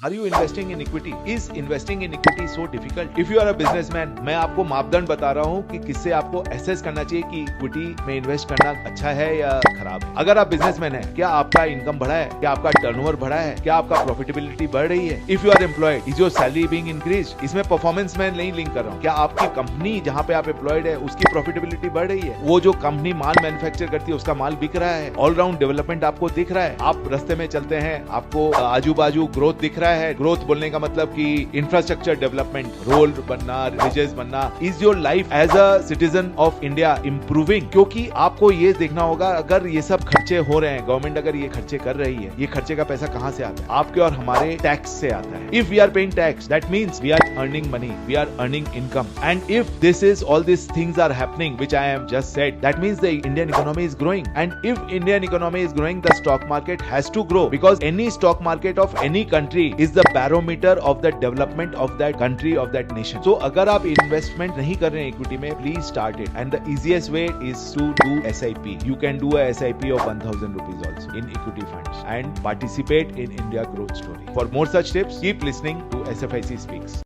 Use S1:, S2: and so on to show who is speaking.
S1: Are you investing in equity? Is investing in equity so difficult? If you are a businessman, मैं आपको मापदंड बता रहा हूँ कि किससे आपको एसेस करना चाहिए कि इक्विटी में इन्वेस्ट करना अच्छा है या खराब है। अगर आप बिजनेसमैन हैं, क्या आपका इनकम बढ़ा है? क्या आपका टर्नओवर बढ़ा है? क्या आपका प्रॉफिटेबिलिटी बढ़ रही है? If you are employed, is your salary being increased? इसमें परफॉर्मेंस मैं नहीं लिंक कर रहा हूँ। क्या आपकी कंपनी जहाँ पे आप एम्प्लॉयड है उसकी प्रॉफिटेबिलिटी बढ़ रही है? वो जो कंपनी माल मैन्युफैक्चर करती है उसका माल बिक रहा है? ऑलराउंड डेवलपमेंट आपको दिख रहा है? आप रास्ते में चलते हैं, आपको आजू बाजू ग्रोथ दिख रहा है? ग्रोथ बोलने का मतलब कि इंफ्रास्ट्रक्चर डेवलपमेंट, रोड बनना, ब्रिजेस बनना। Is your life as a citizen of India improving? क्योंकि आपको ये देखना होगा, अगर ये सब खर्चे हो रहे हैं, गवर्नमेंट अगर ये खर्चे कर रही है, ये खर्चे का पैसा कहाँ से आता है? आपके और हमारे टैक्स से आता है। If we are paying tax, that means we are earning money, we are earning income, and if this is all this things are happening which I am just said, that means the Indian economy is growing, and if Indian economy is growing, the stock market has to grow, because any stock market of any country is the barometer of the development of that country, of that nation. So अगर आप investment नहीं कर रहे हैं equity में, please start it, and the easiest way is to do SIP. You can do a SIP of 1000 rupees also in equity funds and participate in India growth story. For more such tips, keep listening to SFIC Speaks.